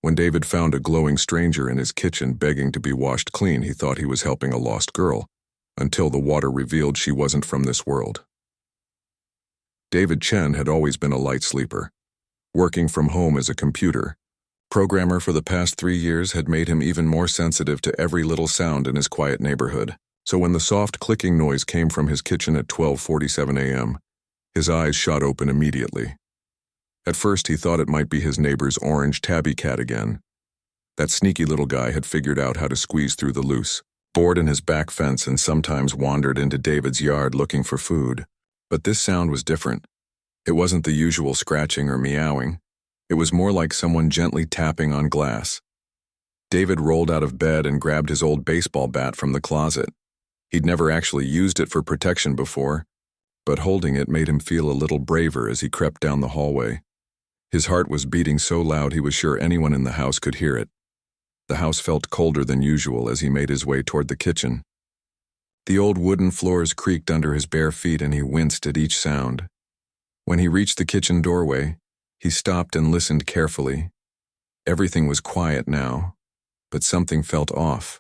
When David found a glowing stranger in his kitchen begging to be washed clean, he thought he was helping a lost girl, until the water revealed she wasn't from this world. David Chen had always been a light sleeper. Working from home as a computer programmer for the past 3 years had made him even more sensitive to every little sound in his quiet neighborhood. So when the soft clicking noise came from his kitchen at 12:47 a.m., his eyes shot open immediately. At first he thought it might be his neighbor's orange tabby cat again. That sneaky little guy had figured out how to squeeze through the loose board in his back fence and sometimes wandered into David's yard looking for food. But this sound was different. It wasn't the usual scratching or meowing. It was more like someone gently tapping on glass. David rolled out of bed and grabbed his old baseball bat from the closet. He'd never actually used it for protection before, but holding it made him feel a little braver as he crept down the hallway. His heart was beating so loud he was sure anyone in the house could hear it. The house felt colder than usual as he made his way toward the kitchen. The old wooden floors creaked under his bare feet and he winced at each sound. When he reached the kitchen doorway, he stopped and listened carefully. Everything was quiet now, but something felt off.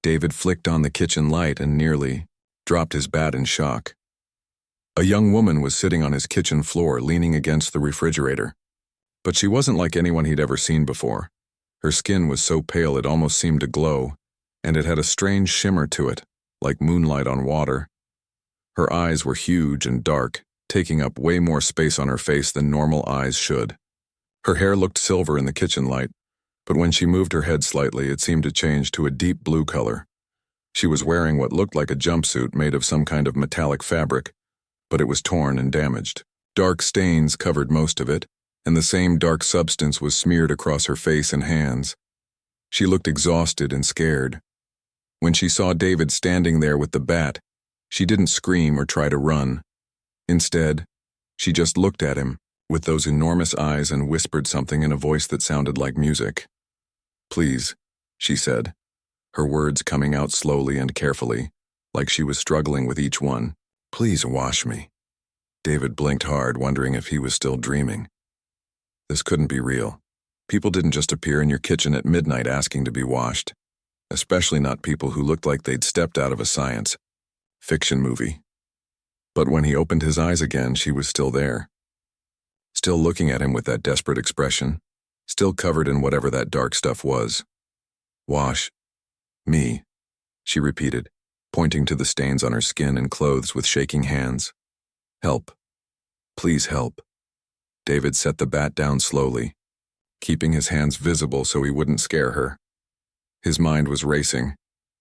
David flicked on the kitchen light and nearly dropped his bat in shock. A young woman was sitting on his kitchen floor, leaning against the refrigerator. But she wasn't like anyone he'd ever seen before. Her skin was so pale it almost seemed to glow, and it had a strange shimmer to it, like moonlight on water. Her eyes were huge and dark, taking up way more space on her face than normal eyes should. Her hair looked silver in the kitchen light, but when she moved her head slightly, it seemed to change to a deep blue color. She was wearing what looked like a jumpsuit made of some kind of metallic fabric, but it was torn and damaged. Dark stains covered most of it, and the same dark substance was smeared across her face and hands. She looked exhausted and scared. When she saw David standing there with the bat, she didn't scream or try to run. Instead, she just looked at him with those enormous eyes and whispered something in a voice that sounded like music. "Please," she said, her words coming out slowly and carefully, like she was struggling with each one. "Please wash me." David blinked hard, wondering if he was still dreaming. This couldn't be real. People didn't just appear in your kitchen at midnight asking to be washed, especially not people who looked like they'd stepped out of a science fiction movie. But when he opened his eyes again, she was still there. Still looking at him with that desperate expression, still covered in whatever that dark stuff was. "Wash me," she repeated, pointing to the stains on her skin and clothes with shaking hands. "Help. Please help." David set the bat down slowly, keeping his hands visible so he wouldn't scare her. His mind was racing.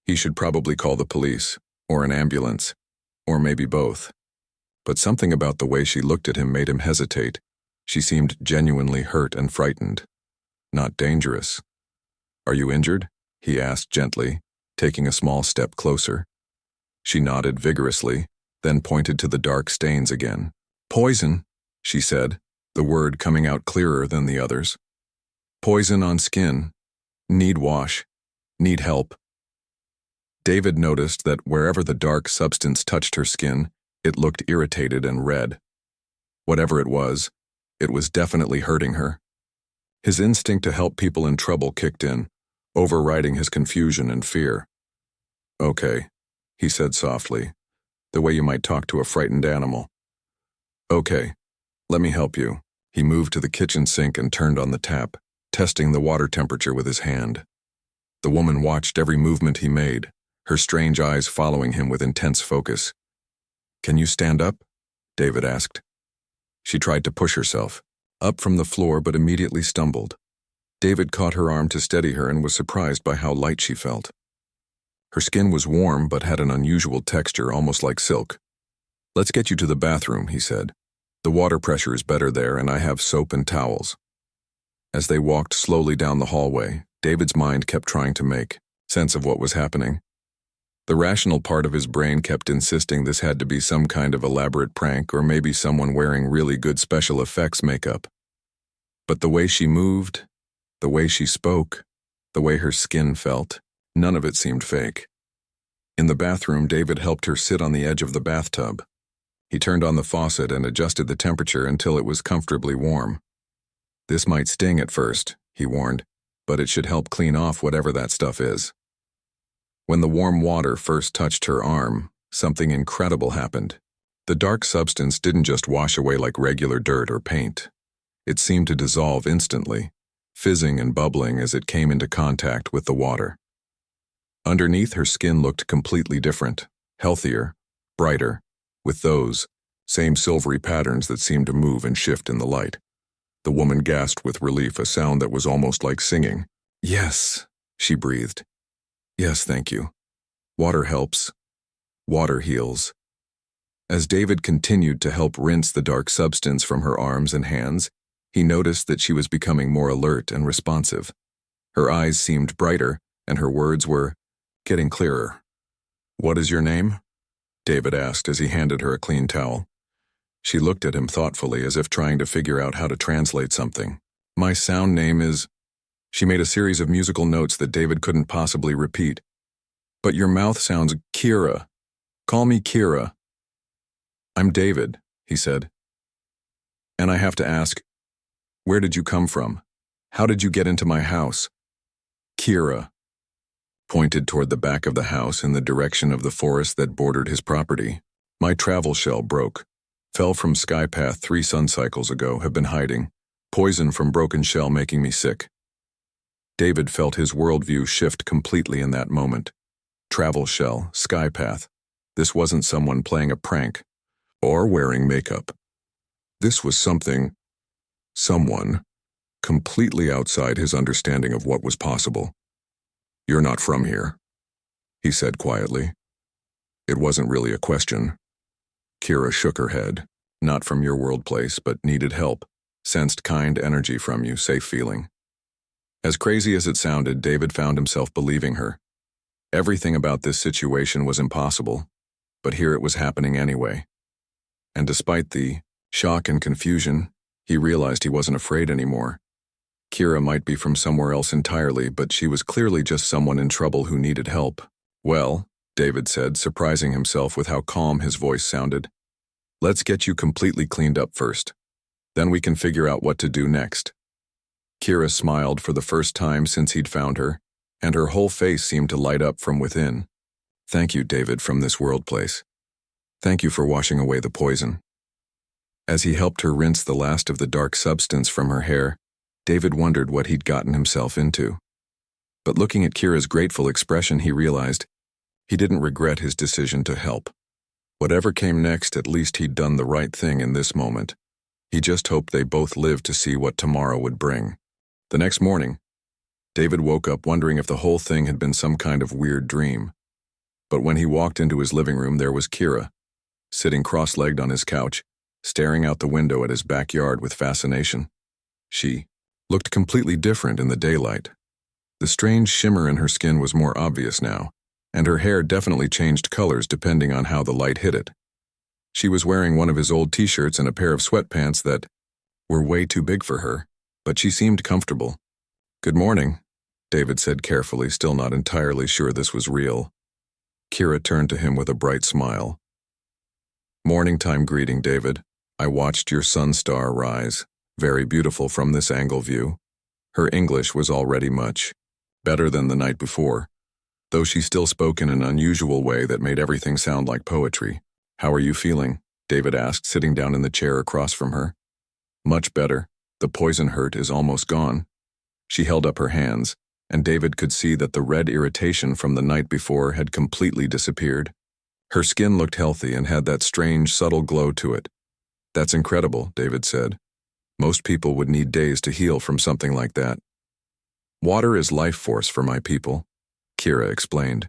He should probably call the police, or an ambulance, or maybe both. But something about the way she looked at him made him hesitate. She seemed genuinely hurt and frightened. Not dangerous. "Are you injured?" he asked gently, taking a small step closer. She nodded vigorously, then pointed to the dark stains again. "Poison," she said, the word coming out clearer than the others. "Poison on skin. Need wash. Need help." David noticed that wherever the dark substance touched her skin, it looked irritated and red. Whatever it was definitely hurting her. His instinct to help people in trouble kicked in, overriding his confusion and fear. "Okay," he said softly, the way you might talk to a frightened animal. "Okay, let me help you." He moved to the kitchen sink and turned on the tap, testing the water temperature with his hand. The woman watched every movement he made, her strange eyes following him with intense focus. "Can you stand up?" David asked. She tried to push herself up from the floor but immediately stumbled. David caught her arm to steady her and was surprised by how light she felt. Her skin was warm but had an unusual texture, almost like silk. "Let's get you to the bathroom," he said. "The water pressure is better there and I have soap and towels." As they walked slowly down the hallway, David's mind kept trying to make sense of what was happening. The rational part of his brain kept insisting this had to be some kind of elaborate prank or maybe someone wearing really good special effects makeup. But the way she moved, the way she spoke, the way her skin felt, none of it seemed fake. In the bathroom, David helped her sit on the edge of the bathtub. He turned on the faucet and adjusted the temperature until it was comfortably warm. This might sting at first, he warned, but it should help clean off whatever that stuff is. When the warm water first touched her arm, something incredible happened. The dark substance didn't just wash away like regular dirt or paint. It seemed to dissolve instantly, fizzing and bubbling as it came into contact with the water. Underneath, her skin looked completely different, healthier, brighter, with those same silvery patterns that seemed to move and shift in the light. The woman gasped with relief, a sound that was almost like singing. "Yes," she breathed. "Yes, thank you. Water helps. Water heals." As David continued to help rinse the dark substance from her arms and hands, he noticed that she was becoming more alert and responsive. Her eyes seemed brighter, and her words were getting clearer. "What is your name?" David asked as he handed her a clean towel. She looked at him thoughtfully, as if trying to figure out how to translate something. "My sound name is..." She made a series of musical notes that David couldn't possibly repeat. "But your mouth sounds Kira. Call me Kira." "I'm David," he said. "And I have to ask, where did you come from? How did you get into my house?" Kira pointed toward the back of the house in the direction of the forest that bordered his property. "My travel shell broke. Fell from Skypath 3 sun cycles ago, have been hiding. Poison from broken shell making me sick." David felt his worldview shift completely in that moment. Travel shell, Skypath. This wasn't someone playing a prank or wearing makeup. This was someone, completely outside his understanding of what was possible. "You're not from here," he said quietly. It wasn't really a question. Kira shook her head. "Not from your world place, but needed help. Sensed kind energy from you, safe feeling." As crazy as it sounded, David found himself believing her. Everything about this situation was impossible, but here it was happening anyway. And despite the shock and confusion, he realized he wasn't afraid anymore. Kira might be from somewhere else entirely, but she was clearly just someone in trouble who needed help. "Well," David said, surprising himself with how calm his voice sounded, "let's get you completely cleaned up first. Then we can figure out what to do next." Kira smiled for the first time since he'd found her, and her whole face seemed to light up from within. "Thank you, David, from this world place. Thank you for washing away the poison." As he helped her rinse the last of the dark substance from her hair, David wondered what he'd gotten himself into. But looking at Kira's grateful expression, he realized he didn't regret his decision to help. Whatever came next, at least he'd done the right thing in this moment. He just hoped they both lived to see what tomorrow would bring. The next morning, David woke up wondering if the whole thing had been some kind of weird dream. But when he walked into his living room, there was Kira, sitting cross-legged on his couch, staring out the window at his backyard with fascination. She looked completely different in the daylight. The strange shimmer in her skin was more obvious now, and her hair definitely changed colors depending on how the light hit it. She was wearing one of his old t-shirts and a pair of sweatpants that were way too big for her, but she seemed comfortable. "Good morning," David said carefully, still not entirely sure this was real. Kira turned to him with a bright smile. "Morning time greeting, David. I watched your sun star rise. Very beautiful from this angle view." Her English was already much better than the night before, though she still spoke in an unusual way that made everything sound like poetry. "How are you feeling?" David asked, sitting down in the chair across from her. "Much better. The poison hurt is almost gone." She held up her hands, and David could see that the red irritation from the night before had completely disappeared. Her skin looked healthy and had that strange, subtle glow to it. "That's incredible," David said. "Most people would need days to heal from something like that." "Water is life force for my people," Kira explained.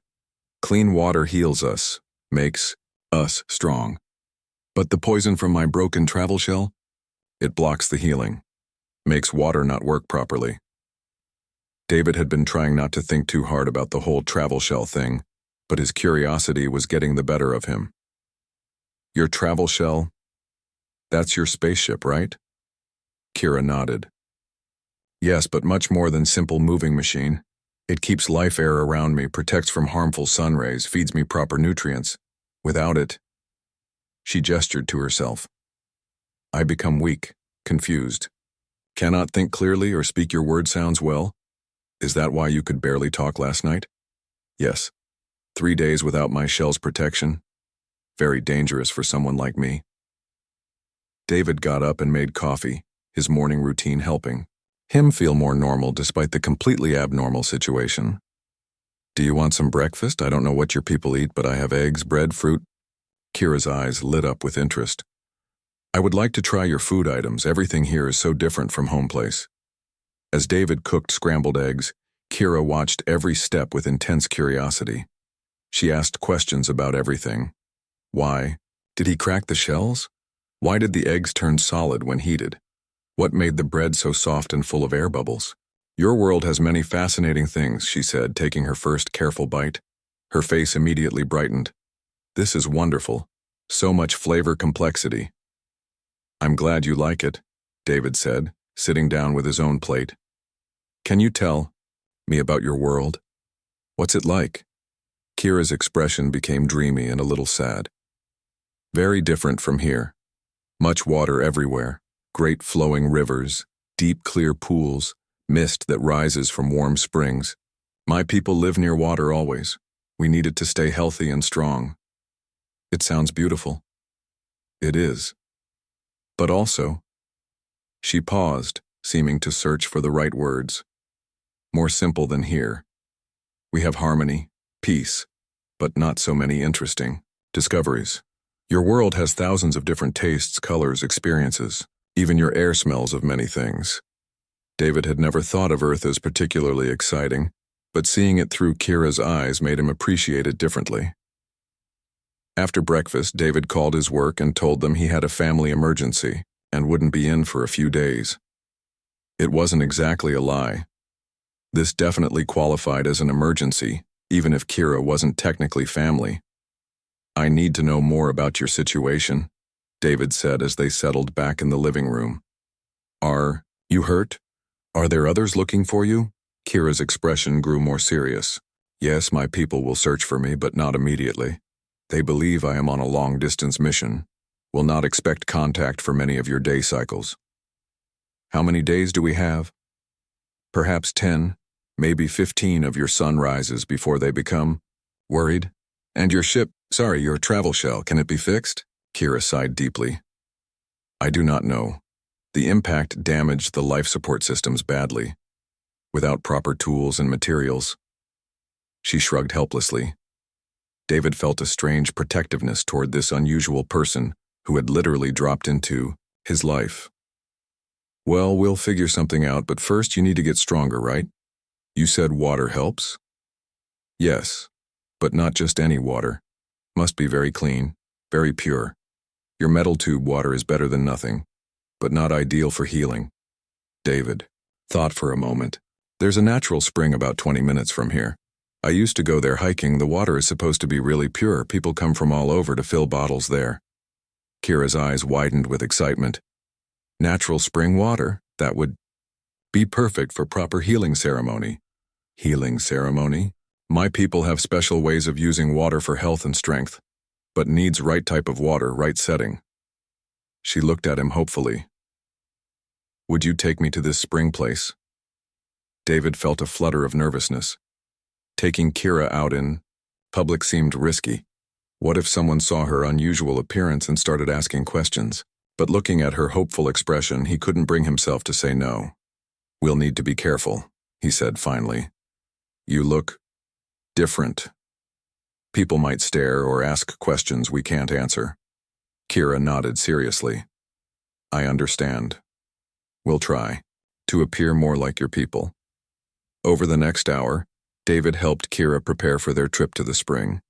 "Clean water heals us, makes us strong. But the poison from my broken travel shell? It blocks the healing, makes water not work properly." David had been trying not to think too hard about the whole travel shell thing, but his curiosity was getting the better of him. "Your travel shell? That's your spaceship, right?" Kira nodded. "Yes, but much more than simple moving machine. It keeps life air around me, protects from harmful sun rays, feeds me proper nutrients. Without it..." She gestured to herself. "I become weak, confused. Cannot think clearly or speak your word sounds well? Is that why you could barely talk last night? Yes. 3 days without my shell's protection. Very dangerous for someone like me. David got up and made coffee, his morning routine helping him feel more normal despite the completely abnormal situation. Do you want some breakfast? I don't know what your people eat, but I have eggs, bread, fruit. Kira's eyes lit up with interest. I would like to try your food items. Everything here is so different from home place. As David cooked scrambled eggs, Kira watched every step with intense curiosity. She asked questions about everything. Why? Did he crack the shells? Why did the eggs turn solid when heated? What made the bread so soft and full of air bubbles? Your world has many fascinating things, she said, taking her first careful bite. Her face immediately brightened. This is wonderful. So much flavor complexity. I'm glad you like it, David said, sitting down with his own plate. Can you tell me about your world? What's it like? Kira's expression became dreamy and a little sad. Very different from here. Much water everywhere, great flowing rivers, deep clear pools, mist that rises from warm springs. My people live near water always. We need it to stay healthy and strong. It sounds beautiful. It is. But also, she paused, seeming to search for the right words. More simple than here. We have harmony, peace, but not so many interesting discoveries. Your world has thousands of different tastes, colors, experiences. Even your air smells of many things. David had never thought of Earth as particularly exciting, but seeing it through Kira's eyes made him appreciate it differently. After breakfast, David called his work and told them he had a family emergency and wouldn't be in for a few days. It wasn't exactly a lie. This definitely qualified as an emergency, even if Kira wasn't technically family. I need to know more about your situation, David said as they settled back in the living room. Are you hurt? Are there others looking for you? Kira's expression grew more serious. Yes, my people will search for me, but not immediately. They believe I am on a long-distance mission. Will not expect contact for many of your day cycles. How many days do we have? Perhaps 10, maybe 15 of your sunrises before they become worried. And your ship, your travel shell, can it be fixed? Kira sighed deeply. I do not know. The impact damaged the life support systems badly, without proper tools and materials. She shrugged helplessly. David felt a strange protectiveness toward this unusual person who had literally dropped into his life. Well, we'll figure something out, but first you need to get stronger, right? You said water helps? Yes, but not just any water. Must be very clean, very pure. Your metal tube water is better than nothing, but not ideal for healing. David thought for a moment. There's a natural spring about 20 minutes from here. I used to go there hiking. The water is supposed to be really pure. People come from all over to fill bottles there. Kira's eyes widened with excitement. Natural spring water? That would be perfect for proper healing ceremony. Healing ceremony? My people have special ways of using water for health and strength, but needs right type of water, right setting. She looked at him hopefully. Would you take me to this spring place? David felt a flutter of nervousness. Taking Kira out in public seemed risky. What if someone saw her unusual appearance and started asking questions? But looking at her hopeful expression, he couldn't bring himself to say no. We'll need to be careful, he said finally. You look different. People might stare or ask questions we can't answer. Kira nodded seriously. I understand. We'll try to appear more like your people. Over the next hour, David helped Kira prepare for their trip to the spring.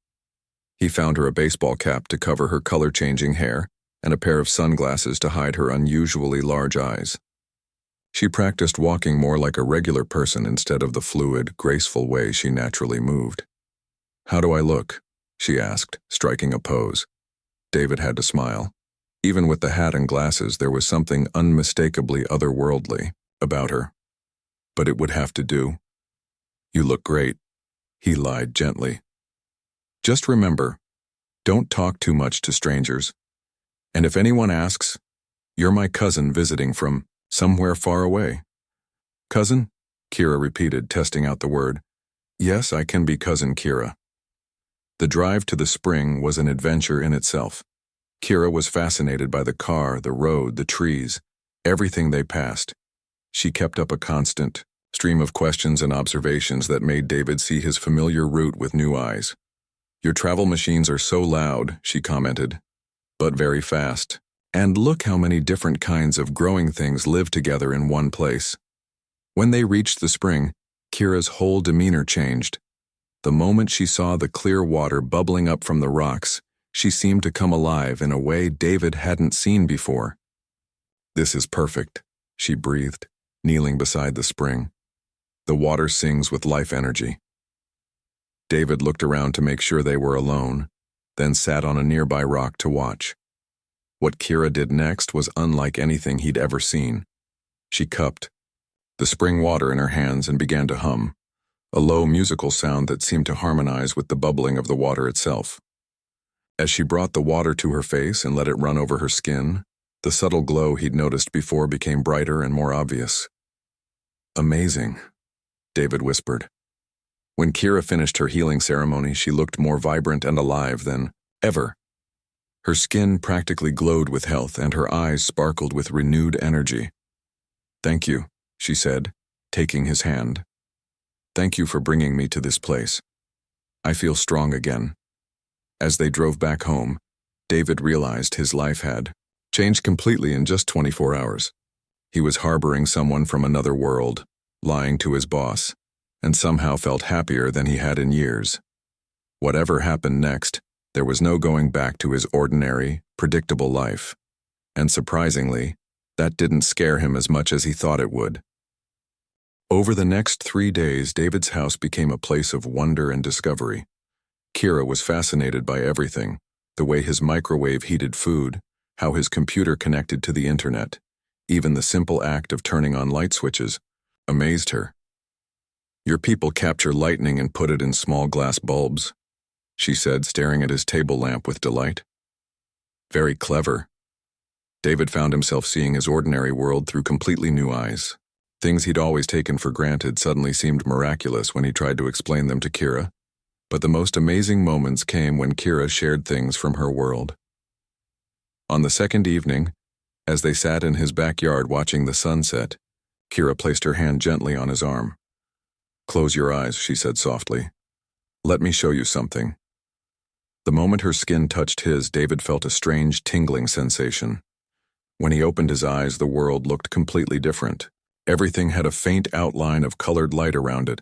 He found her a baseball cap to cover her color-changing hair and a pair of sunglasses to hide her unusually large eyes. She practiced walking more like a regular person instead of the fluid, graceful way she naturally moved. How do I look? She asked, striking a pose. David had to smile. Even with the hat and glasses, there was something unmistakably otherworldly about her. But it would have to do. You look great, he lied gently. Just remember, don't talk too much to strangers. And if anyone asks, you're my cousin visiting from Somewhere far away. Cousin? Kira repeated, testing out the word. Yes, I can be Cousin Kira. The drive to the spring was an adventure in itself. Kira was fascinated by the car, the road, the trees, everything they passed. She kept up a constant stream of questions and observations that made David see his familiar route with new eyes. Your travel machines are so loud, she commented, but very fast. And look how many different kinds of growing things live together in one place. When they reached the spring, Kira's whole demeanor changed. The moment she saw the clear water bubbling up from the rocks, she seemed to come alive in a way David hadn't seen before. This is perfect, she breathed, kneeling beside the spring. The water sings with life energy. David looked around to make sure they were alone, then sat on a nearby rock to watch. What Kira did next was unlike anything he'd ever seen. She cupped the spring water in her hands and began to hum, a low musical sound that seemed to harmonize with the bubbling of the water itself. As she brought the water to her face and let it run over her skin, the subtle glow he'd noticed before became brighter and more obvious. Amazing, David whispered. When Kira finished her healing ceremony, she looked more vibrant and alive than ever. Her skin practically glowed with health and her eyes sparkled with renewed energy. Thank you, she said, taking his hand. Thank you for bringing me to this place. I feel strong again. As they drove back home, David realized his life had changed completely in just 24 hours. He was harboring someone from another world, lying to his boss, and somehow felt happier than he had in years. Whatever happened next, there was no going back to his ordinary, predictable life. And surprisingly, that didn't scare him as much as he thought it would. Over the next 3 days, David's house became a place of wonder and discovery. Kira was fascinated by everything, the way his microwave heated food, how his computer connected to the internet. Even the simple act of turning on light switches amazed her. Your people capture lightning and put it in small glass bulbs, she said, staring at his table lamp with delight. Very clever. David found himself seeing his ordinary world through completely new eyes. Things he'd always taken for granted suddenly seemed miraculous when he tried to explain them to Kira. But the most amazing moments came when Kira shared things from her world. On the second evening, as they sat in his backyard watching the sunset, Kira placed her hand gently on his arm. Close your eyes, she said softly. Let me show you something. The moment her skin touched his, David felt a strange tingling sensation. When he opened his eyes, the world looked completely different. Everything had a faint outline of colored light around it.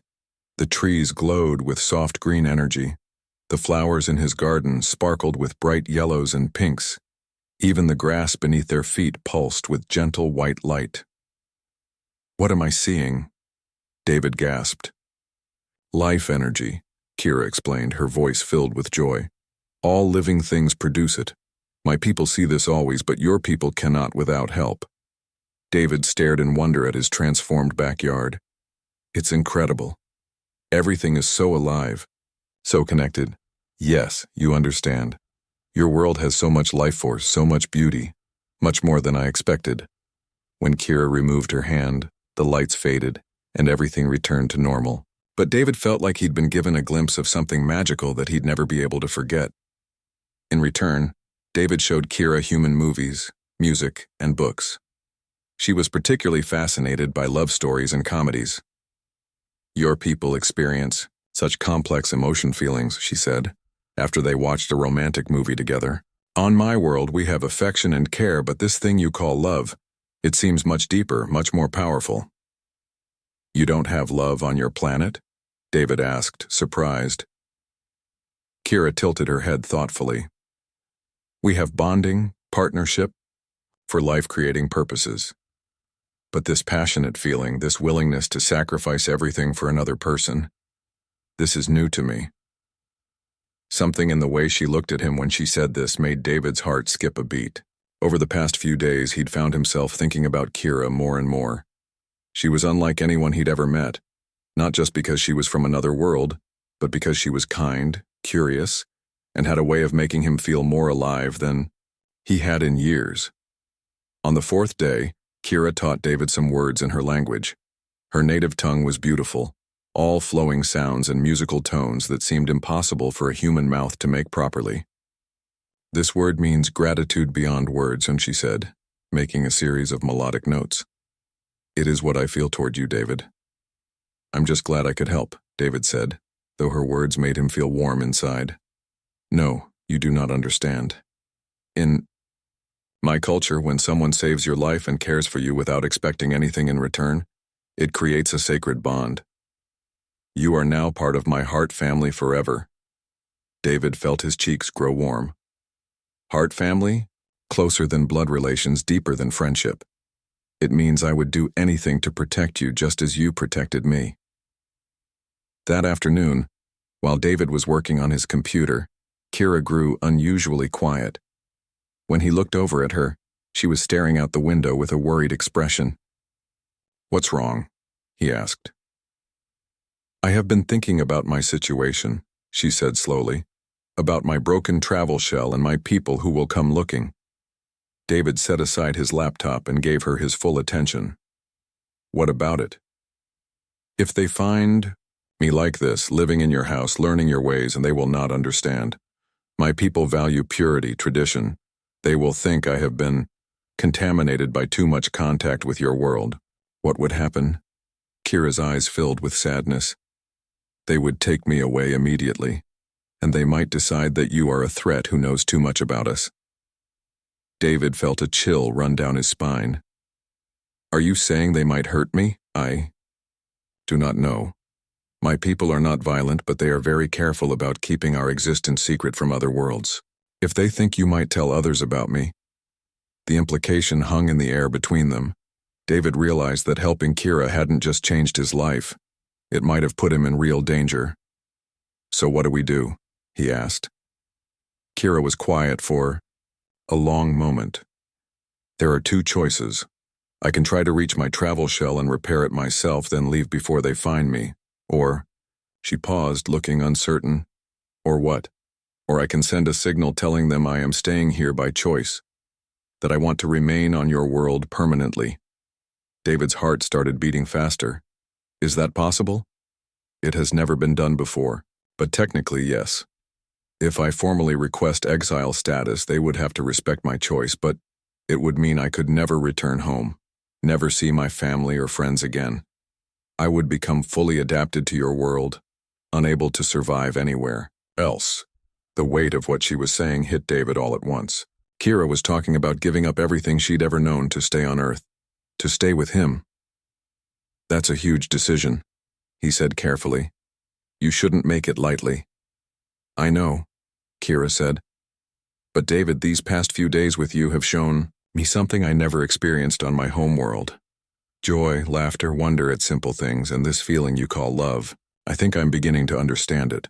The trees glowed with soft green energy. The flowers in his garden sparkled with bright yellows and pinks. Even the grass beneath their feet pulsed with gentle white light. What am I seeing? David gasped. Life energy, Kira explained, her voice filled with joy. All living things produce it. My people see this always, but your people cannot without help. David stared in wonder at his transformed backyard. It's incredible. Everything is so alive, so connected. Yes, you understand. Your world has so much life force, so much beauty, much more than I expected. When Kira removed her hand, the lights faded, and everything returned to normal. But David felt like he'd been given a glimpse of something magical that he'd never be able to forget. In return, David showed Kira human movies, music, and books. She was particularly fascinated by love stories and comedies. Your people experience such complex emotion feelings, she said, after they watched a romantic movie together. On my world, we have affection and care, but this thing you call love, it seems much deeper, much more powerful. You don't have love on your planet? David asked, surprised. Kira tilted her head thoughtfully. We have bonding, partnership, for life-creating purposes. But this passionate feeling, this willingness to sacrifice everything for another person, this is new to me. Something in the way she looked at him when she said this made David's heart skip a beat. Over the past few days, he'd found himself thinking about Kira more and more. She was unlike anyone he'd ever met, not just because she was from another world, but because she was kind, curious, and had a way of making him feel more alive than he had in years. On the fourth day, Kira taught David some words in her language. Her native tongue was beautiful, all flowing sounds and musical tones that seemed impossible for a human mouth to make properly. This word means gratitude beyond words, and she said, making a series of melodic notes. It is what I feel toward you, David. I'm just glad I could help, David said, though her words made him feel warm inside. No, you do not understand. In my culture, when someone saves your life and cares for you without expecting anything in return, it creates a sacred bond. You are now part of my heart family forever. David felt his cheeks grow warm. Heart family? Closer than blood relations, deeper than friendship. It means I would do anything to protect you just as you protected me. That afternoon, while David was working on his computer, Kira grew unusually quiet. When he looked over at her, she was staring out the window with a worried expression. What's wrong? He asked. I have been thinking about my situation, she said slowly, about my broken travel shell and my people who will come looking. David set aside his laptop and gave her his full attention. What about it? If they find me like this, living in your house, learning your ways, and they will not understand. My people value purity, tradition. They will think I have been contaminated by too much contact with your world. What would happen? Kira's eyes filled with sadness. They would take me away immediately, and they might decide that you are a threat who knows too much about us. David felt a chill run down his spine. Are you saying they might hurt me? I do not know. My people are not violent, but they are very careful about keeping our existence secret from other worlds. If they think you might tell others about me. The implication hung in the air between them. David realized that helping Kira hadn't just changed his life. It might have put him in real danger. So what do we do? He asked. Kira was quiet for a long moment. There are two choices. I can try to reach my travel shell and repair it myself, then leave before they find me. Or, she paused, looking uncertain. Or what? Or I can send a signal telling them I am staying here by choice, that I want to remain on your world permanently. David's heart started beating faster. Is that possible? It has never been done before, but technically yes. If I formally request exile status, they would have to respect my choice, but it would mean I could never return home, never see my family or friends again. I would become fully adapted to your world, unable to survive anywhere else. The weight of what she was saying hit David all at once. Kira was talking about giving up everything she'd ever known to stay on Earth, to stay with him. That's a huge decision, he said carefully. You shouldn't make it lightly. I know, Kira said. But David, these past few days with you have shown me something I never experienced on my home world. Joy, laughter, wonder at simple things, and this feeling you call love. I think I'm beginning to understand it.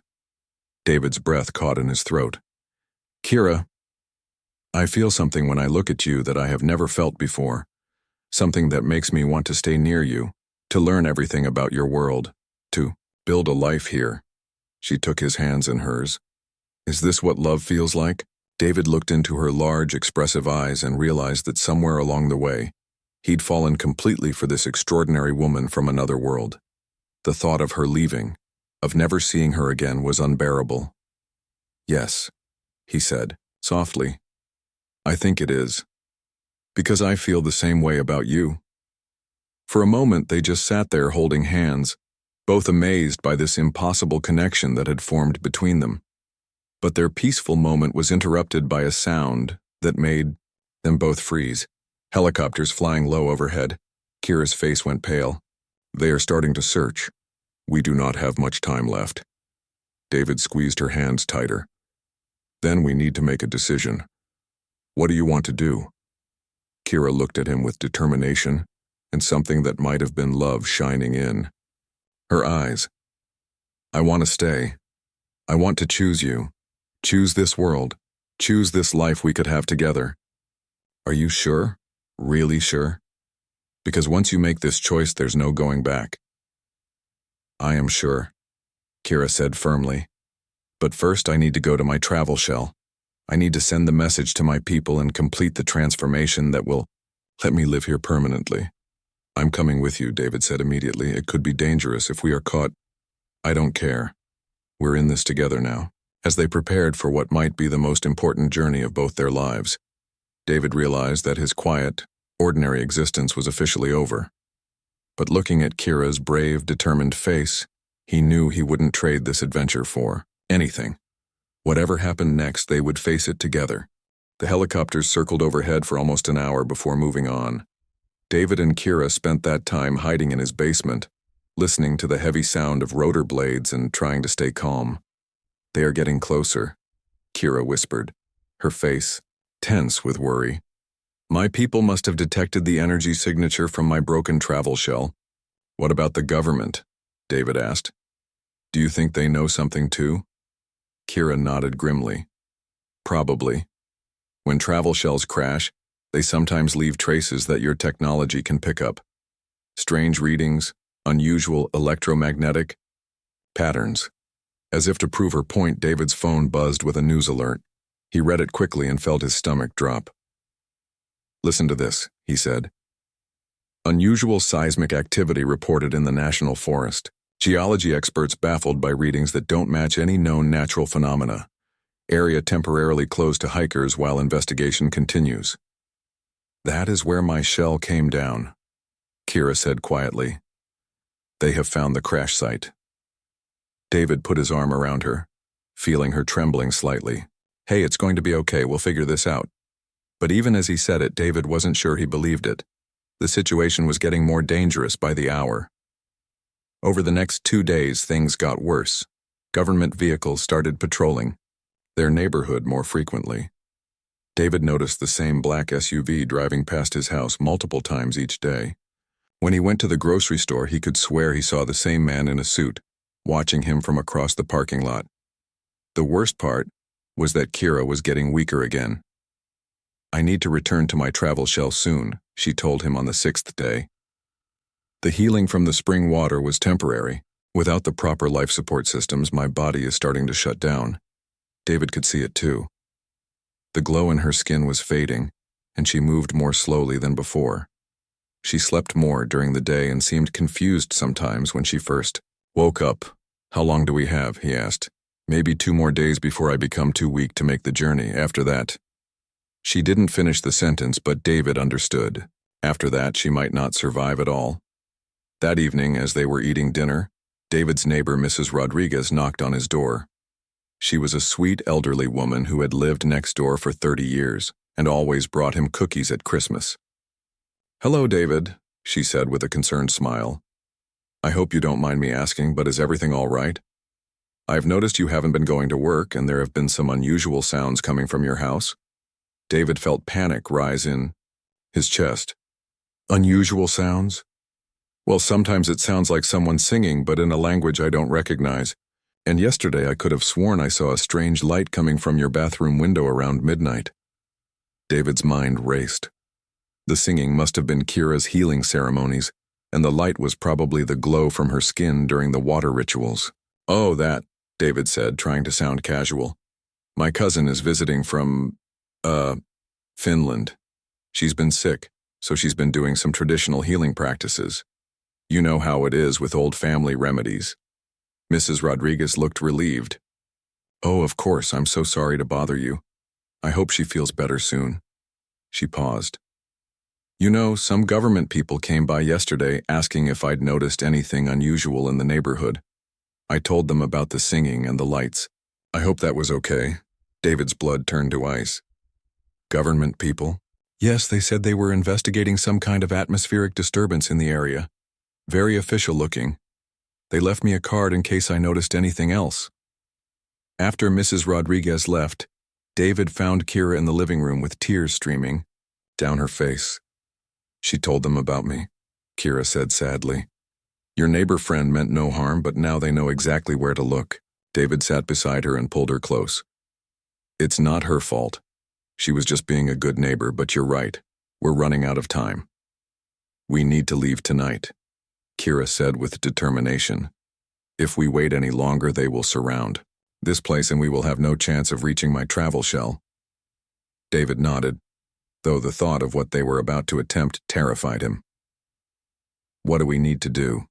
David's breath caught in his throat. Kira, I feel something when I look at you that I have never felt before. Something that makes me want to stay near you, to learn everything about your world, to build a life here. She took his hands in hers. Is this what love feels like? David looked into her large, expressive eyes and realized that somewhere along the way, he'd fallen completely for this extraordinary woman from another world. The thought of her leaving, of never seeing her again, was unbearable. Yes, he said, softly. I think it is. Because I feel the same way about you. For a moment, they just sat there holding hands, both amazed by this impossible connection that had formed between them. But their peaceful moment was interrupted by a sound that made them both freeze. Helicopters flying low overhead. Kira's face went pale. They are starting to search. We do not have much time left. David squeezed her hands tighter. Then we need to make a decision. What do you want to do? Kira looked at him with determination and something that might have been love shining in her eyes. I want to stay. I want to choose you. Choose this world. Choose this life we could have together. Are you sure? Really sure? Because once you make this choice, there's no going back. I am sure, Kira said firmly. But first I need to go to my travel shell. I need to send the message to my people and complete the transformation that will Let me live here permanently. I'm coming with you, David said immediately. It could be dangerous if we are caught. I don't care. We're in this together now. As they prepared for what might be the most important journey of both their lives, David realized that his quiet, ordinary existence was officially over. But looking at Kira's brave, determined face, he knew he wouldn't trade this adventure for anything. Whatever happened next, they would face it together. The helicopters circled overhead for almost an hour before moving on. David and Kira spent that time hiding in his basement, listening to the heavy sound of rotor blades and trying to stay calm. They are getting closer, Kira whispered, her face tense with worry. My people must have detected the energy signature from my broken travel shell. What about the government? David asked. Do you think they know something too? Kira nodded grimly. Probably. When travel shells crash, they sometimes leave traces that your technology can pick up. Strange readings, unusual electromagnetic patterns. As if to prove her point, David's phone buzzed with a news alert. He read it quickly and felt his stomach drop. Listen to this, he said. Unusual seismic activity reported in the National Forest. Geology experts baffled by readings that don't match any known natural phenomena. Area temporarily closed to hikers while investigation continues. That is where my shell came down, Kira said quietly. They have found the crash site. David put his arm around her, feeling her trembling slightly. Hey, it's going to be okay, we'll figure this out. But even as he said it, David wasn't sure he believed it. The situation was getting more dangerous by the hour. Over the next 2 days, things got worse. Government vehicles started patrolling their neighborhood more frequently. David noticed the same black SUV driving past his house multiple times each day. When he went to the grocery store, he could swear he saw the same man in a suit, watching him from across the parking lot. The worst part was that Kira was getting weaker again. I need to return to my travel shell soon, she told him on the 6th day. The healing from the spring water was temporary. Without the proper life support systems, my body is starting to shut down. David could see it too. The glow in her skin was fading, and she moved more slowly than before. She slept more during the day and seemed confused sometimes when she first woke up. How long do we have? He asked. Maybe 2 more days before I become too weak to make the journey. After that. She didn't finish the sentence, but David understood. After that, she might not survive at all. That evening, as they were eating dinner, David's neighbor, Mrs. Rodriguez, knocked on his door. She was a sweet elderly woman who had lived next door for 30 years and always brought him cookies at Christmas. Hello, David, she said with a concerned smile. I hope you don't mind me asking, but is everything all right? I've noticed you haven't been going to work, and there have been some unusual sounds coming from your house. David felt panic rise in his chest. Unusual sounds? Well, sometimes it sounds like someone singing, but in a language I don't recognize. And yesterday I could have sworn I saw a strange light coming from your bathroom window around midnight. David's mind raced. The singing must have been Kira's healing ceremonies, and the light was probably the glow from her skin during the water rituals. Oh, that, David said, trying to sound casual. My cousin is visiting from, Finland. She's been sick, so she's been doing some traditional healing practices. You know how it is with old family remedies. Mrs. Rodriguez looked relieved. Oh, of course, I'm so sorry to bother you. I hope she feels better soon. She paused. You know, some government people came by yesterday asking if I'd noticed anything unusual in the neighborhood. I told them about the singing and the lights. I hope that was okay. David's blood turned to ice. Government people? Yes, they said they were investigating some kind of atmospheric disturbance in the area. Very official looking. They left me a card in case I noticed anything else. After Mrs. Rodriguez left, David found Kira in the living room with tears streaming down her face. She told them about me, Kira said sadly. Your neighbor friend meant no harm, but now they know exactly where to look. David sat beside her and pulled her close. It's not her fault. She was just being a good neighbor, but you're right. We're running out of time. We need to leave tonight, Kira said with determination. If we wait any longer, they will surround this place and we will have no chance of reaching my travel shell. David nodded. though the thought of what they were about to attempt terrified him. What do we need to do?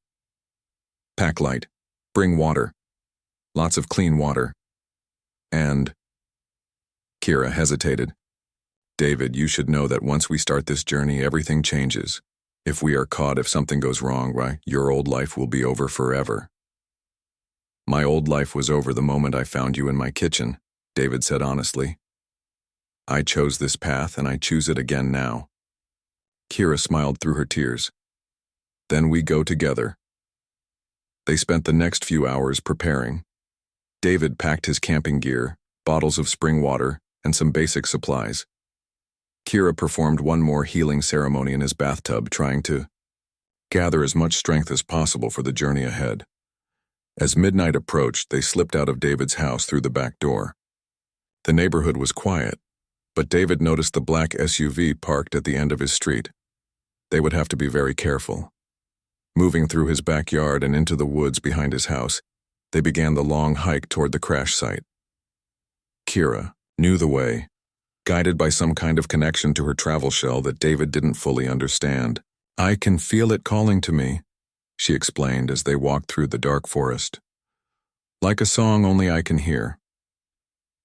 Pack light. Bring water. Lots of clean water. And... Kira hesitated. David, you should know that once we start this journey, everything changes. If we are caught, if something goes wrong, right, your old life will be over forever. My old life was over the moment I found you in my kitchen, David said honestly. I chose this path and I choose it again now. Kira smiled through her tears. Then we go together. They spent the next few hours preparing. David packed his camping gear, bottles of spring water, and some basic supplies. Kira performed one more healing ceremony in his bathtub, trying to gather as much strength as possible for the journey ahead. As midnight approached, they slipped out of David's house through the back door. The neighborhood was quiet, but David noticed the black SUV parked at the end of his street. They would have to be very careful. Moving through his backyard and into the woods behind his house, they began the long hike toward the crash site. Kira knew the way, guided by some kind of connection to her travel shell that David didn't fully understand. I can feel it calling to me, she explained as they walked through the dark forest. Like a song only I can hear.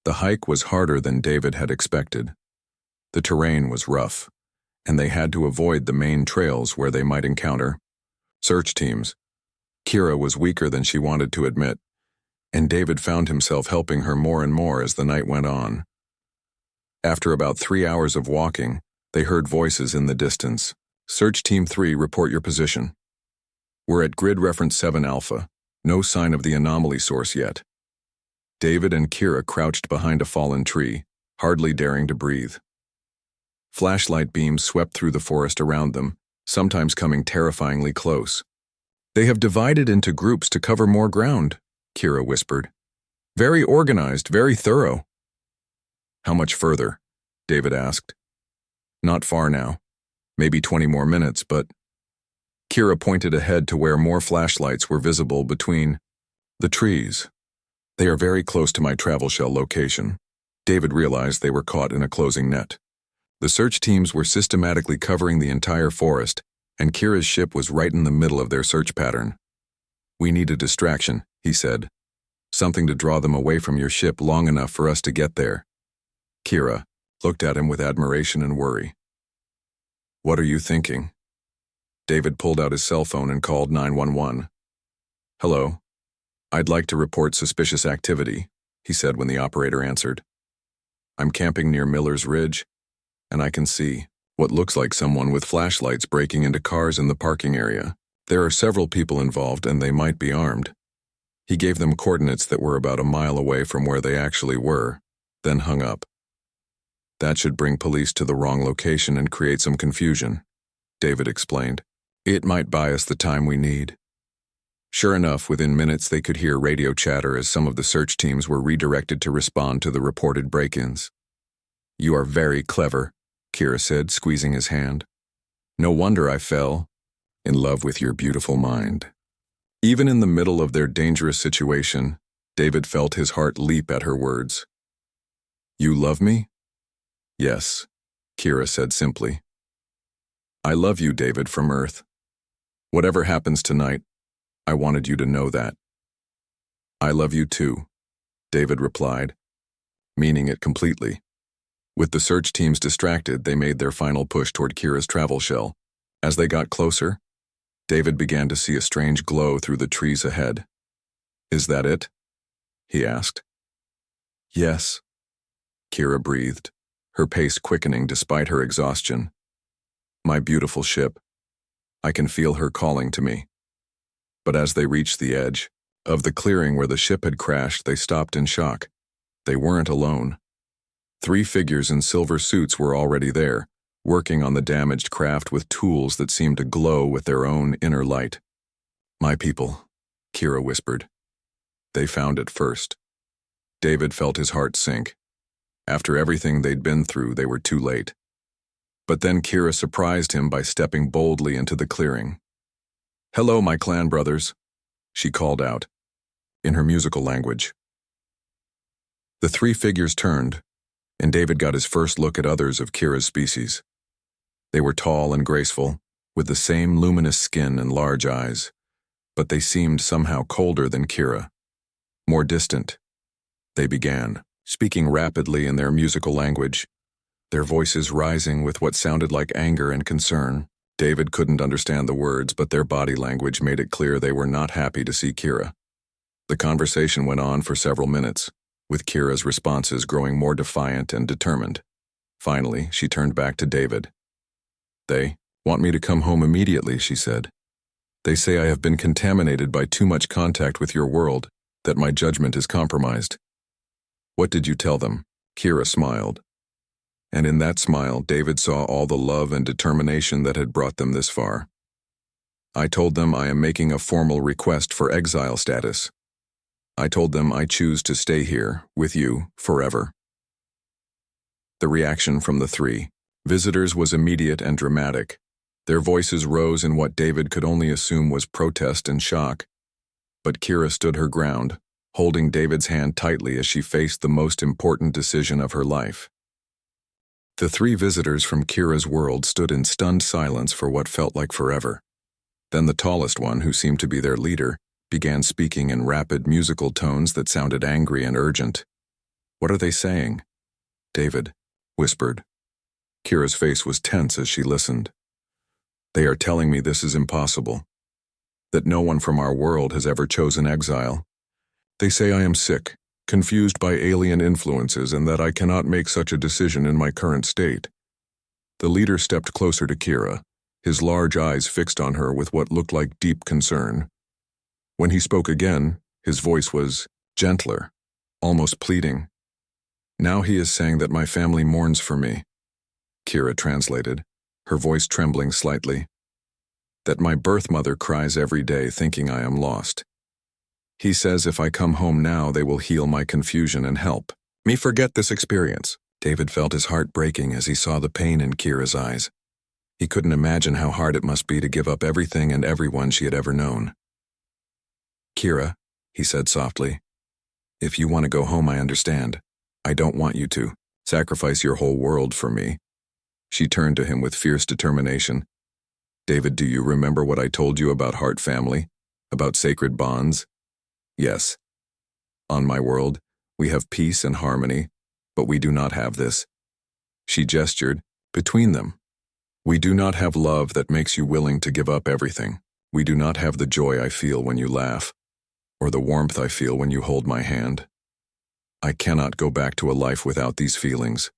The hike was harder than David had expected. The terrain was rough, and they had to avoid the main trails where they might encounter search teams. Kira was weaker than she wanted to admit, and David found himself helping her more and more as the night went on. After about 3 hours of walking, they heard voices in the distance. Search Team 3, report your position. We're at grid reference 7 Alpha. No sign of the anomaly source yet. David and Kira crouched behind a fallen tree, hardly daring to breathe. Flashlight beams swept through the forest around them, sometimes coming terrifyingly close. They have divided into groups to cover more ground, Kira whispered. Very organized, very thorough. How much further? David asked. Not far now. Maybe 20 more minutes, but... Kira pointed ahead to where more flashlights were visible between the trees. They are very close to my travel shell location. David realized they were caught in a closing net. The search teams were systematically covering the entire forest, and Kira's ship was right in the middle of their search pattern. We need a distraction, he said. Something to draw them away from your ship long enough for us to get there. Kira looked at him with admiration and worry. What are you thinking? David pulled out his cell phone and called 911. Hello. I'd like to report suspicious activity, he said when the operator answered. I'm camping near Miller's Ridge, and I can see what looks like someone with flashlights breaking into cars in the parking area. There are several people involved and they might be armed. He gave them coordinates that were about a mile away from where they actually were, then hung up. That should bring police to the wrong location and create some confusion, David explained. It might buy us the time we need. Sure enough, within minutes they could hear radio chatter as some of the search teams were redirected to respond to the reported break-ins. You are very clever, Kira said, squeezing his hand. No wonder I fell in love with your beautiful mind. Even in the middle of their dangerous situation, David felt his heart leap at her words. You love me? Yes, Kira said simply. I love you, David, from Earth. Whatever happens tonight, I wanted you to know that. I love you too, David replied, meaning it completely. With the search teams distracted, they made their final push toward Kira's travel shell. As they got closer, David began to see a strange glow through the trees ahead. Is that it? He asked. Yes, Kira breathed, her pace quickening despite her exhaustion. My beautiful ship. I can feel her calling to me. But as they reached the edge of the clearing where the ship had crashed, they stopped in shock. They weren't alone. 3 figures in silver suits were already there, working on the damaged craft with tools that seemed to glow with their own inner light. My people, Kira whispered. They found it first. David felt his heart sink. After everything they'd been through, they were too late. But then Kira surprised him by stepping boldly into the clearing. Hello, my clan brothers, she called out, in her musical language. The 3 figures turned, and David got his first look at others of Kira's species. They were tall and graceful, with the same luminous skin and large eyes, but they seemed somehow colder than Kira. More distant. They began, speaking rapidly in their musical language, their voices rising with what sounded like anger and concern. David couldn't understand the words, but their body language made it clear they were not happy to see Kira. The conversation went on for several minutes, with Kira's responses growing more defiant and determined. Finally, she turned back to David. "They want me to come home immediately," she said. "They say I have been contaminated by too much contact with your world, that my judgment is compromised." "What did you tell them?" Kira smiled. And in that smile, David saw all the love and determination that had brought them this far. "I told them I am making a formal request for exile status. I told them I choose to stay here, with you, forever." The reaction from the three visitors was immediate and dramatic. Their voices rose in what David could only assume was protest and shock. But Kira stood her ground, holding David's hand tightly as she faced the most important decision of her life. The three visitors from Kira's world stood in stunned silence for what felt like forever. Then the tallest one, who seemed to be their leader, began speaking in rapid musical tones that sounded angry and urgent. "What are they saying?" David whispered. Kira's face was tense as she listened. "They are telling me this is impossible, that no one from our world has ever chosen exile. They say I am sick, confused by alien influences, and that I cannot make such a decision in my current state." The leader stepped closer to Kira, his large eyes fixed on her with what looked like deep concern. When he spoke again, his voice was gentler, almost pleading. "Now he is saying that my family mourns for me," Kira translated, her voice trembling slightly. "That my birth mother cries every day thinking I am lost. He says if I come home now, they will heal my confusion and help me forget this experience." David felt his heart breaking as he saw the pain in Kira's eyes. He couldn't imagine how hard it must be to give up everything and everyone she had ever known. "Kira," he said softly, "if you want to go home, I understand. I don't want you to sacrifice your whole world for me." She turned to him with fierce determination. "David, do you remember what I told you about heart family? About sacred bonds?" "Yes. On my world, we have peace and harmony, but we do not have this." She gestured between them. "We do not have love that makes you willing to give up everything. We do not have the joy I feel when you laugh, or the warmth I feel when you hold my hand. I cannot go back to a life without these feelings."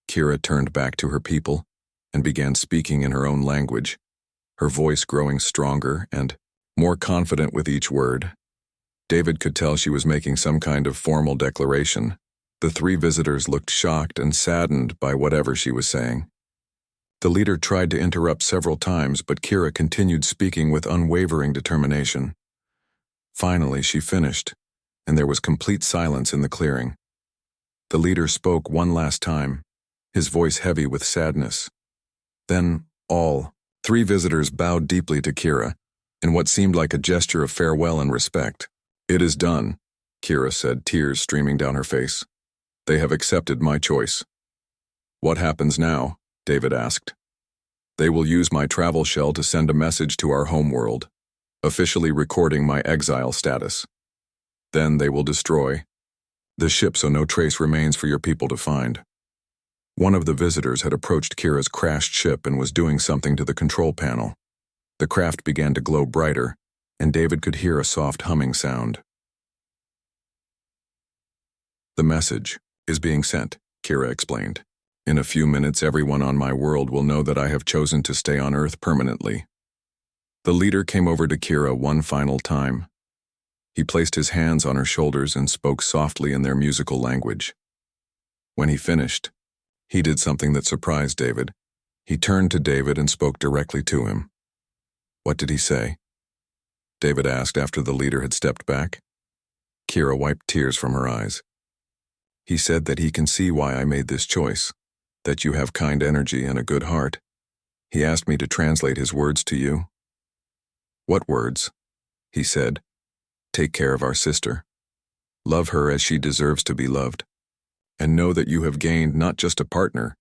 Kira turned back to her people and began speaking in her own language, her voice growing stronger and more confident with each word. David could tell she was making some kind of formal declaration. The three visitors looked shocked and saddened by whatever she was saying. The leader tried to interrupt several times, but Kira continued speaking with unwavering determination. Finally, she finished, and there was complete silence in the clearing. The leader spoke one last time, his voice heavy with sadness. Then all three visitors bowed deeply to Kira, in what seemed like a gesture of farewell and respect. "It is done," Kira said, tears streaming down her face. "They have accepted my choice." "What happens now?" David asked. "They will use my travel shell to send a message to our homeworld, officially recording my exile status. Then they will destroy the ship so no trace remains for your people to find." One of the visitors had approached Kira's crashed ship and was doing something to the control panel. The craft began to glow brighter, and David could hear a soft humming sound. "The message is being sent," Kira explained. "In a few minutes, everyone on my world will know that I have chosen to stay on Earth permanently." The leader came over to Kira one final time. He placed his hands on her shoulders and spoke softly in their musical language. When he finished, he did something that surprised David. He turned to David and spoke directly to him. "What did he say?" David asked after the leader had stepped back. Kira wiped tears from her eyes. "He said that he can see why I made this choice, that you have kind energy and a good heart. He asked me to translate his words to you." "What words?" He said, "Take care of our sister. Love her as she deserves to be loved. and know that you have gained not just a partner,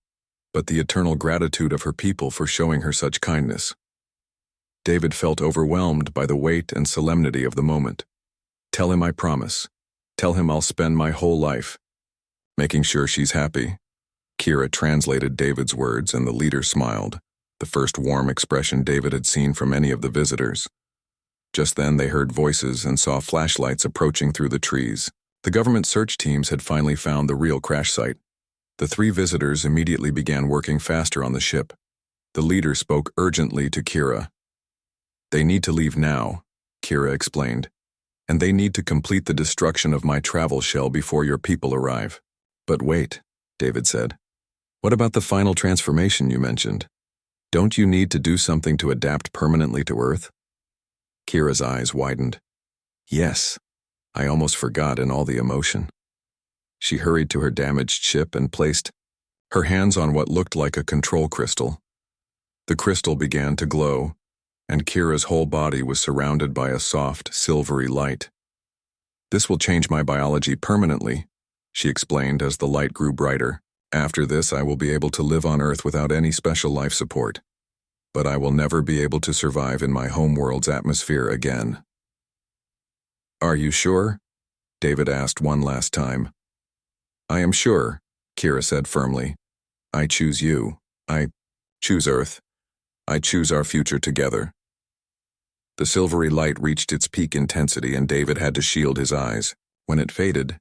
but the eternal gratitude of her people for showing her such kindness. David felt overwhelmed by the weight and solemnity of the moment. Tell him I promise. Tell him I'll spend my whole life making sure she's happy. Kira translated David's words and the leader smiled, the first warm expression David had seen from any of the visitors. Just then they heard voices and saw flashlights approaching through the trees. The government search teams had finally found the real crash site. The three visitors immediately began working faster on the ship. The leader spoke urgently to Kira. They need to leave now, Kira explained, and they need to complete the destruction of my travel shell before your people arrive. But wait, David said. What about the final transformation you mentioned? Don't you need to do something to adapt permanently to Earth? Kira's eyes widened. Yes, I almost forgot in all the emotion. She hurried to her damaged ship and placed her hands on what looked like a control crystal. The crystal began to glow, and Kira's whole body was surrounded by a soft, silvery light. This will change my biology permanently, she explained as the light grew brighter. After this, I will be able to live on Earth without any special life support. But I will never be able to survive in my homeworld's atmosphere again. Are you sure? David asked one last time. I am sure, Kira said firmly. I choose you. I choose Earth. I choose our future together. The silvery light reached its peak intensity and David had to shield his eyes. When it faded,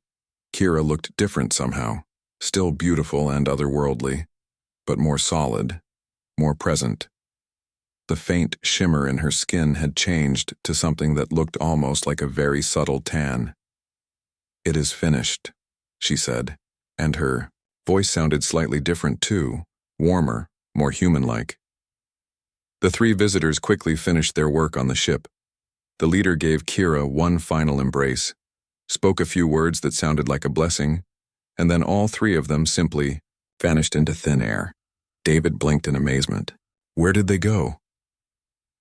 Kira looked different somehow, still beautiful and otherworldly, but more solid, more present. The faint shimmer in her skin had changed to something that looked almost like a very subtle tan. It is finished, she said, and her voice sounded slightly different too, warmer, more human-like. The three visitors quickly finished their work on the ship. The leader gave Kira one final embrace, spoke a few words that sounded like a blessing, and then all three of them simply vanished into thin air. David blinked in amazement. Where did they go?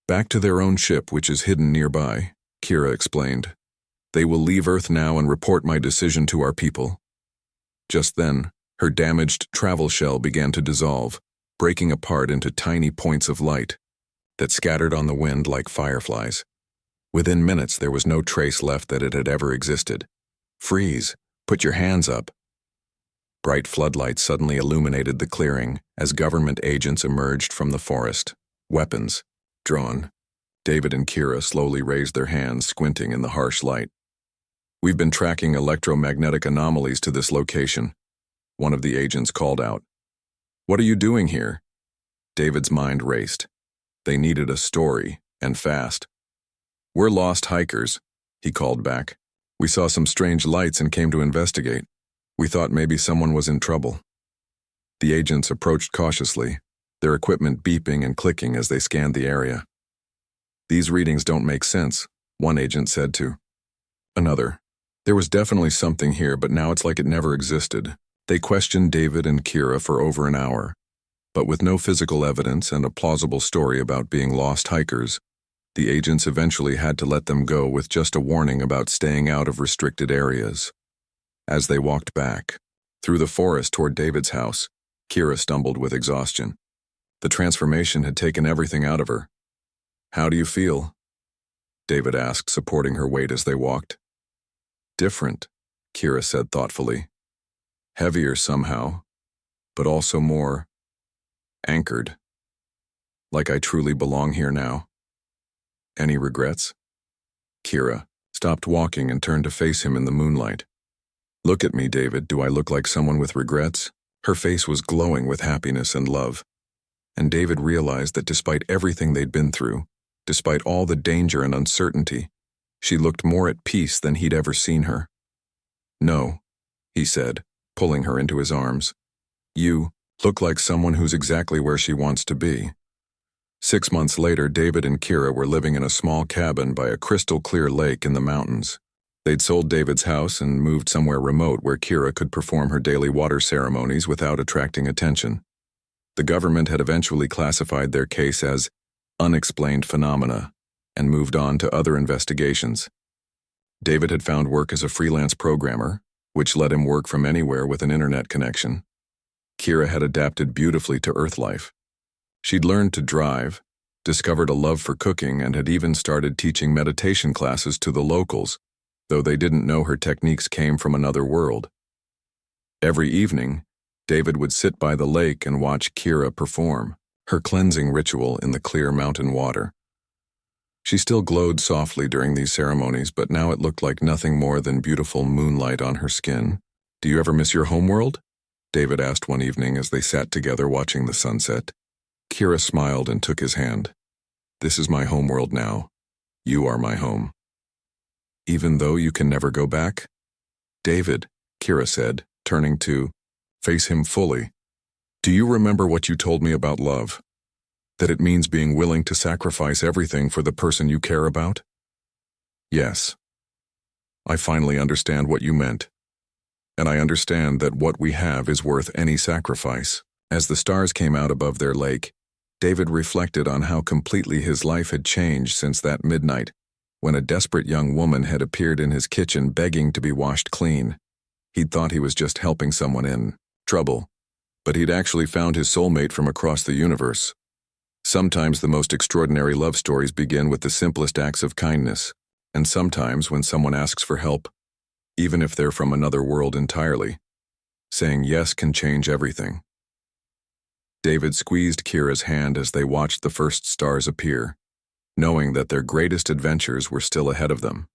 Back to their own ship, which is hidden nearby, Kira explained. They will leave Earth now and report my decision to our people. Just then, her damaged travel shell began to dissolve, breaking apart into tiny points of light that scattered on the wind like fireflies. Within minutes, there was no trace left that it had ever existed. Freeze! Put your hands up! Bright floodlights suddenly illuminated the clearing as government agents emerged from the forest, weapons drawn. David and Kira slowly raised their hands, squinting in the harsh light. We've been tracking electromagnetic anomalies to this location, one of the agents called out. What are you doing here? David's mind raced. They needed a story, and fast. We're lost hikers, he called back. We saw some strange lights and came to investigate. We thought maybe someone was in trouble. The agents approached cautiously, their equipment beeping and clicking as they scanned the area. These readings don't make sense, one agent said to another. There was definitely something here, but now it's like it never existed. They questioned David and Kira for over an hour, but with no physical evidence and a plausible story about being lost hikers, the agents eventually had to let them go with just a warning about staying out of restricted areas. As they walked back, through the forest toward David's house, Kira stumbled with exhaustion. The transformation had taken everything out of her. How do you feel? David asked, supporting her weight as they walked. Different, Kira said thoughtfully. Heavier somehow, but also more anchored. Like I truly belong here now. Any regrets? Kira stopped walking and turned to face him in the moonlight. Look at me, David. Do I look like someone with regrets? Her face was glowing with happiness and love. And David realized that despite everything they'd been through, despite all the danger and uncertainty, she looked more at peace than he'd ever seen her. No, he said, pulling her into his arms. You look like someone who's exactly where she wants to be. 6 months later, David and Kira were living in a small cabin by a crystal-clear lake in the mountains. They'd sold David's house and moved somewhere remote where Kira could perform her daily water ceremonies without attracting attention. The government had eventually classified their case as unexplained phenomena and moved on to other investigations. David had found work as a freelance programmer, which let him work from anywhere with an internet connection. Kira had adapted beautifully to Earth life. She'd learned to drive, discovered a love for cooking, and had even started teaching meditation classes to the locals, though they didn't know her techniques came from another world. Every evening, David would sit by the lake and watch Kira perform her cleansing ritual in the clear mountain water. She still glowed softly during these ceremonies, but now it looked like nothing more than beautiful moonlight on her skin. "Do you ever miss your homeworld?" David asked one evening as they sat together watching the sunset. Kira smiled and took his hand. "This is my homeworld now. You are my home." "Even though you can never go back?" "David," Kira said, turning to face him fully, "do you remember what you told me about love? That it means being willing to sacrifice everything for the person you care about?" "Yes. I finally understand what you meant. And I understand that what we have is worth any sacrifice." As the stars came out above their lake, David reflected on how completely his life had changed since that midnight, when a desperate young woman had appeared in his kitchen begging to be washed clean. He'd thought he was just helping someone in trouble, but he'd actually found his soulmate from across the universe. Sometimes the most extraordinary love stories begin with the simplest acts of kindness, and sometimes when someone asks for help, even if they're from another world entirely, saying yes can change everything. David squeezed Kira's hand as they watched the first stars appear, knowing that their greatest adventures were still ahead of them.